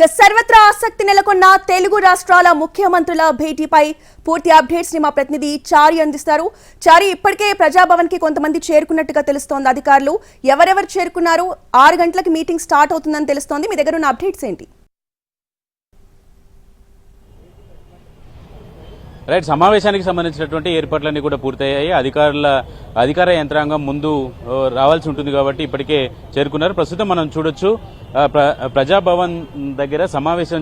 సర్వత్రా ఆసక్తి నెలకొన్న తెలుగు రాష్ట్రాల ముఖ్యమంత్రుల భేటీపై పూర్తి అప్డేట్స్ ని మా ప్రతినిధి చారి అందిస్తారు. చారి, ఇప్పటికే ప్రజాభవన్ కి కొంతమంది చేరుకున్నట్టుగా తెలుస్తోంది. అధికారులు ఎవరెవరు చేరుకున్నారు? 6 గంటలకు మీటింగ్ స్టార్ట్ అవుతుందని తెలుస్తోంది. మీ దగ్గర ఉన్న అప్డేట్స్ ఏంటి? రైట్, సమావేశానికి సంబంధించినటువంటి ఏర్పాట్లన్నీ కూడా పూర్తయ్యాయి. అధికార యంత్రాంగం ముందు రావాల్సి ఉంటుంది కాబట్టి ఇప్పటికే చేరుకున్నారు. ప్రస్తుతం మనం చూడొచ్చు ప్రజాభవన్ దగ్గర సమావేశం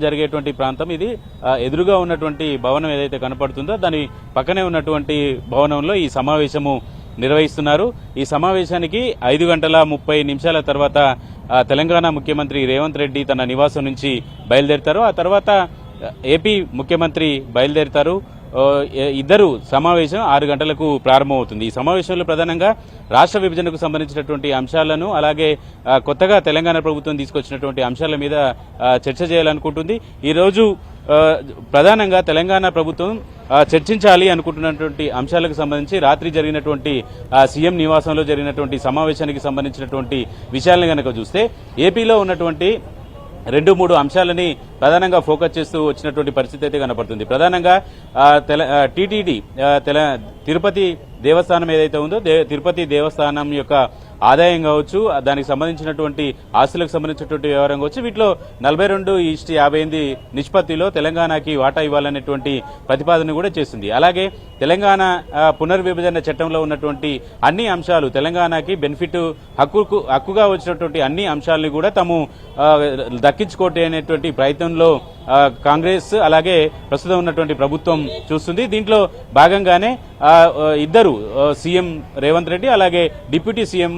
జరిగేటువంటి ప్రాంతం ఇది. ఎదురుగా ఉన్నటువంటి భవనం ఏదైతే కనపడుతుందో దాని పక్కనే ఉన్నటువంటి భవనంలో ఈ సమావేశము నిర్వహిస్తున్నారు. ఈ సమావేశానికి 5:30 తర్వాత తెలంగాణ ముఖ్యమంత్రి రేవంత్ రెడ్డి తన నివాసం నుంచి బయలుదేరుతారు. ఆ తర్వాత ఏపీ ముఖ్యమంత్రి బయలుదేరుతారు. ఇద్దరు సమావేశం 6 గంటలకు ప్రారంభమవుతుంది. ఈ సమావేశంలో ప్రధానంగా రాష్ట్ర విభజనకు సంబంధించినటువంటి అంశాలను, అలాగే కొత్తగా తెలంగాణ ప్రభుత్వం తీసుకొచ్చినటువంటి అంశాల మీద చర్చ చేయాలనుకుంటుంది. ఈరోజు ప్రధానంగా తెలంగాణ ప్రభుత్వం చర్చించాలి అనుకుంటున్నటువంటి అంశాలకు సంబంధించి రాత్రి జరిగినటువంటి సీఎం నివాసంలో జరిగినటువంటి సమావేశానికి సంబంధించినటువంటి విషయాలను కనుక చూస్తే ఏపీలో ఉన్నటువంటి 2-3 అంశాలని ప్రధానంగా ఫోకస్ చేస్తూ వచ్చినటువంటి పరిస్థితి అయితే కనపడుతుంది. ప్రధానంగా టీటీడీ తిరుపతి దేవస్థానం ఏదైతే ఉందో తిరుపతి దేవస్థానం యొక్క ఆదాయం కావచ్చు, దానికి సంబంధించినటువంటి ఆస్తులకు సంబంధించినటువంటి వ్యవహారం కావచ్చు, వీటిలో 42:58 నిష్పత్తిలో తెలంగాణకి వాటా ఇవ్వాలనేటువంటి ప్రతిపాదన కూడా చేస్తుంది. అలాగే తెలంగాణ పునర్విభజన చట్టంలో ఉన్నటువంటి అన్ని అంశాలు, తెలంగాణకి బెనిఫిట్ హక్కుగా వచ్చినటువంటి అన్ని అంశాలను కూడా తాము దక్కించుకోవటం అనేటువంటి ప్రయత్నంలో కాంగ్రెస్ అలాగే ప్రస్తుతం ఉన్నటువంటి ప్రభుత్వం చూస్తుంది. దీంట్లో భాగంగానే ఇద్దరు సీఎం రేవంత్ రెడ్డి అలాగే డిప్యూటీ సీఎం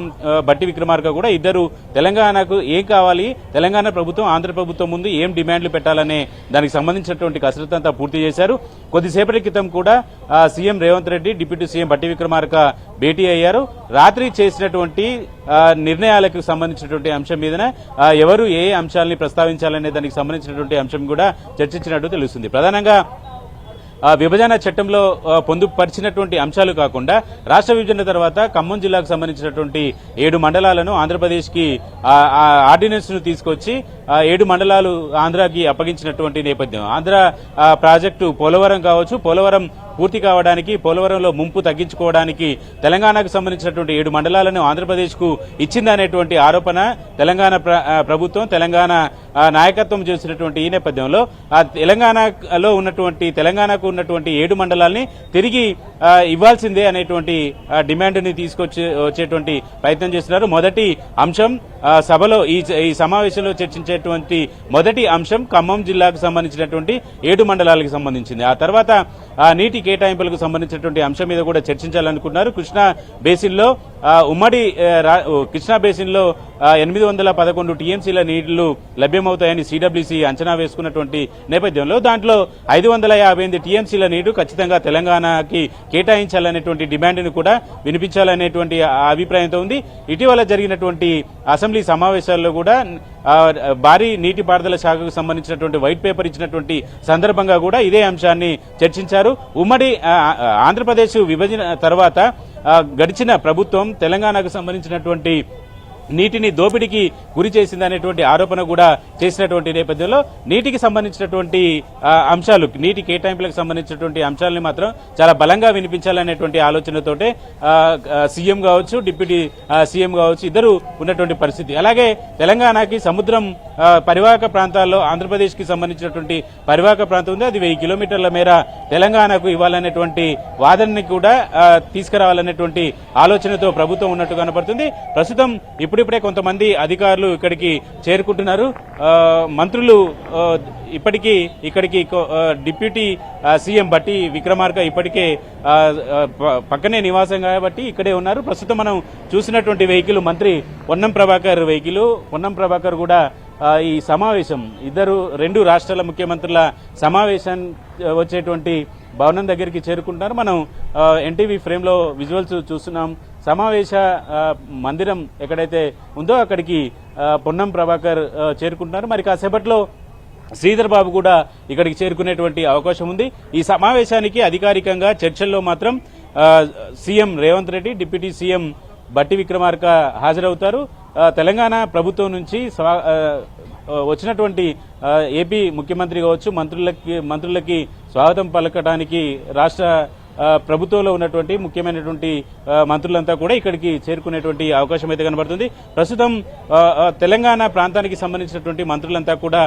బట్టి విక్రమార్క కూడా ఇద్దరు తెలంగాణకు ఏం కావాలి, తెలంగాణ ప్రభుత్వం ఆంధ్ర ప్రభుత్వం ముందు ఏం డిమాండ్లు పెట్టాలనే దానికి సంబంధించినటువంటి కసరత్తు అంతా పూర్తి చేశారు. కొద్దిసేపటి క్రితం కూడా CM Revanth Reddy deputy CM బట్టి విక్రమార్క భేటీ అయ్యారు. రాత్రి చేసినటువంటి నిర్ణయాలకు సంబంధించినటువంటి అంశం మీదనే ఎవరు ఏ అంశాలని ప్రస్తావించాలనే దానికి సంబంధించినటువంటి అంశం కూడా చర్చించినట్టు తెలుస్తుంది. ప్రధానంగా విభజన చట్టంలో పొందుపరిచినటువంటి అంశాలు కాకుండా రాష్ట్ర విభజన తర్వాత ఖమ్మం జిల్లాకు సంబంధించినటువంటి 7 మండలాలను ఆంధ్రప్రదేశ్కి ఆర్డినెన్స్ ను తీసుకొచ్చి 7 మండలాలు ఆంధ్రాకి అప్పగించినటువంటి నేపథ్యం. ఆంధ్ర ప్రాజెక్టు పోలవరం కావచ్చు, పోలవరం పూర్తి కావడానికి, పోలవరంలో ముంపు తగ్గించుకోవడానికి తెలంగాణకు సంబంధించినటువంటి 7 మండలాలను ఆంధ్రప్రదేశ్కు ఇచ్చిందనేటువంటి ఆరోపణ తెలంగాణ ప్రభుత్వం, తెలంగాణ నాయకత్వం చేసినటువంటి ఈ నేపథ్యంలో తెలంగాణకు ఉన్నటువంటి 7 మండలాల్ని తిరిగి ఇవ్వాల్సిందే అనేటువంటి డిమాండ్ని వచ్చేటువంటి ప్రయత్నం చేస్తున్నారు. మొదటి అంశం సభలో ఈ సమావేశంలో చర్చించేటువంటి మొదటి అంశం ఖమ్మం జిల్లాకు సంబంధించినటువంటి 7 మండలాలకు సంబంధించింది. ఆ తర్వాత నీటి కేటాయింపులకు సంబంధించినటువంటి అంశం మీద కూడా చర్చించాలనుకున్నారు. కృష్ణా బేసిన్లో కృష్ణా బేసిన్లో 811 టీఎంసీల నీళ్లు లభ్యమవుతాయని సిడబ్ల్యూసీ అంచనా వేసుకున్నటువంటి నేపథ్యంలో దాంట్లో 558 టీఎంసీల నీరు ఖచ్చితంగా తెలంగాణకి కేటాయించాలనేటువంటి డిమాండ్ను కూడా వినిపించాలనేటువంటి అభిప్రాయంతో ఉంది. ఇటీవల జరిగినటువంటి అసెంబ్లీ సమావేశాల్లో కూడా భారీ నీటిపారుదల శాఖకు సంబంధించినటువంటి వైట్ పేపర్ ఇచ్చినటువంటి సందర్భంగా కూడా ఇదే అంశాన్ని చర్చించారు. ఉమ్మడి ఆంధ్రప్రదేశ్ విభజన తర్వాత గడిచిన ప్రభుత్వం తెలంగాణకు సంబంధించినటువంటి నీటిని దోపిడీకి గురి చేసిందనేటువంటి ఆరోపణ కూడా చేసినటువంటి నేపథ్యంలో నీటికి సంబంధించినటువంటి అంశాలు, నీటి కేటాయింపులకు సంబంధించినటువంటి అంశాలని మాత్రం చాలా బలంగా వినిపించాలనేటువంటి ఆలోచనతోటే సీఎం కావచ్చు, డిప్యూటీ సీఎం కావచ్చు ఇద్దరు ఉన్నటువంటి పరిస్థితి. అలాగే తెలంగాణకి సముద్రం పరివాహక ప్రాంతాల్లో ఆంధ్రప్రదేశ్కి సంబంధించినటువంటి పరివాహక ప్రాంతం ఉంది. అది 1000 కిలోమీటర్ల మేర తెలంగాణకు ఇవ్వాలనేటువంటి వాదనని కూడా తీసుకురావాలనేటువంటి ఆలోచనతో ప్రభుత్వం ఉన్నట్టు కనపడుతుంది. ప్రస్తుతం ఇప్పుడిప్పుడే కొంతమంది అధికారులు ఇక్కడికి చేరుకుంటున్నారు. మంత్రులు ఇక్కడికి డిప్యూటీ సీఎం బట్టి విక్రమార్క ఇప్పటికే పక్కనే నివాసం కాబట్టి ఇక్కడే ఉన్నారు. ప్రస్తుతం మనం చూసినటువంటి వెహికల్ మంత్రి పొన్నం ప్రభాకర్ వెహికల్. పొన్నం ప్రభాకర్ కూడా ఈ సమావేశం 2 రాష్ట్రాల ముఖ్యమంత్రుల సమావేశం వచ్చేటువంటి భవనం దగ్గరికి చేరుకుంటున్నారు. మనం ఎన్టీవీ ఫ్రేమ్లో విజువల్స్ చూస్తున్నాం. సమావేశ మందిరం ఎక్కడైతే ఉందో అక్కడికి పొన్నం ప్రభాకర్ చేరుకుంటున్నారు. మరి కాసేపట్లో శ్రీధర్ బాబు కూడా ఇక్కడికి చేరుకునేటువంటి అవకాశం ఉంది. ఈ సమావేశానికి అధికారికంగా చర్చల్లో మాత్రం CM Revanth Reddy, deputy CM బట్టి విక్రమార్క హాజరవుతారు. తెలంగాణ ప్రభుత్వం నుంచి వచ్చినటువంటి ఏపీ ముఖ్యమంత్రి కావచ్చు మంత్రులకి స్వాగతం పలకడానికి రాష్ట్ర ప్రభుత్వంలో ఉన్నటువంటి ముఖ్యమైనటువంటి మంత్రులంతా కూడా ఇక్కడికి చేరుకునేటువంటి అవకాశం అయితే కనబడుతుంది. ప్రస్తుతం తెలంగాణ ప్రాంతానికి సంబంధించినటువంటి మంత్రులంతా కూడా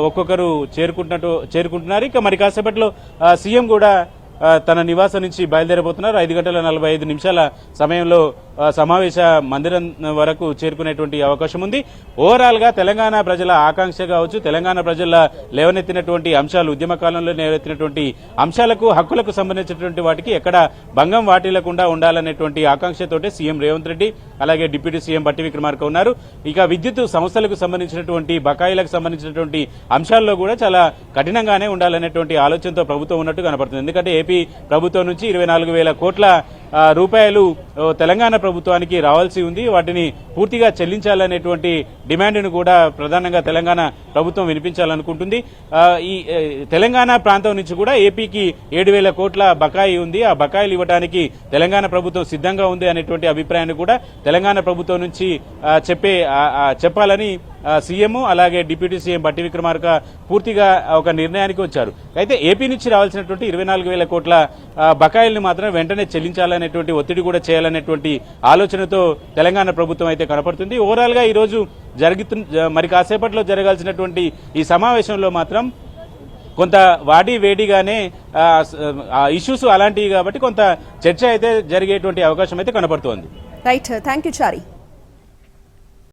ఒక్కొక్కరు చేరుకుంటున్నారు. ఇక మరి కాసేపట్లో సీఎం కూడా తన నివాసం నుంచి బయలుదేరబోతున్నారు. 5:45 సమయంలో సమావేశ మందిరం వరకు చేరుకునేటువంటి అవకాశం ఉంది. ఓవరాల్ గా తెలంగాణ ప్రజల ఆకాంక్ష కావచ్చు, తెలంగాణ ప్రజల లేవనెత్తినటువంటి అంశాలు, ఉద్యమ కాలంలో లేవనెత్తినటువంటి అంశాలకు, హక్కులకు సంబంధించినటువంటి వాటికి ఎక్కడ భంగం వాటిల్లకుండా ఉండాలనేటువంటి ఆకాంక్షతోటే సీఎం రేవంత్ రెడ్డి అలాగే డిప్యూటీ సీఎం బట్టి విక్రమార్క ఉన్నారు. ఇక విద్యుత్ సంస్థలకు సంబంధించినటువంటి బకాయిలకు సంబంధించినటువంటి అంశాల్లో కూడా చాలా కఠినంగానే ఉండాలనేటువంటి ఆలోచనతో ప్రభుత్వం ఉన్నట్టు కనపడుతుంది. ఎందుకంటే ఏపీ ప్రభుత్వం నుంచి 24,000 కోట్ల రూపాయలు తెలంగాణ ప్రభుత్వానికి రావాల్సి ఉంది. వాటిని పూర్తిగా చెల్లించాలనేటువంటి డిమాండ్ను కూడా ప్రధానంగా తెలంగాణ ప్రభుత్వం వినిపించాలనుకుంటుంది. ఈ తెలంగాణ ప్రాంతం నుంచి కూడా ఏపీకి 7,000 కోట్ల బకాయి ఉంది. ఆ బకాయిలు ఇవ్వడానికి తెలంగాణ ప్రభుత్వం సిద్ధంగా ఉంది అనేటువంటి అభిప్రాయాన్ని కూడా తెలంగాణ ప్రభుత్వం నుంచి చెప్పాలని సీఎం అలాగే డిప్యూటీ సీఎం బట్టి విక్రమార్క పూర్తిగా ఒక నిర్ణయానికి వచ్చారు. అయితే ఏపీ నుంచి రావాల్సినటువంటి 24,000 కోట్ల బకాయిల్ని మాత్రం వెంటనే చెల్లించాలనేటువంటి ఒత్తిడి కూడా చేయాలనేటువంటి ఆలోచనతో తెలంగాణ ప్రభుత్వం అయితే కనపడుతుంది. ఓవరాల్ గా ఈ రోజు మరి కాసేపట్లో జరగాల్సినటువంటి ఈ సమావేశంలో మాత్రం కొంత వేడిగానే ఇష్యూస్ అలాంటివి కాబట్టి కొంత చర్చ అయితే జరిగేటువంటి అవకాశం అయితే కనపడుతోంది. Right, thank you Chari.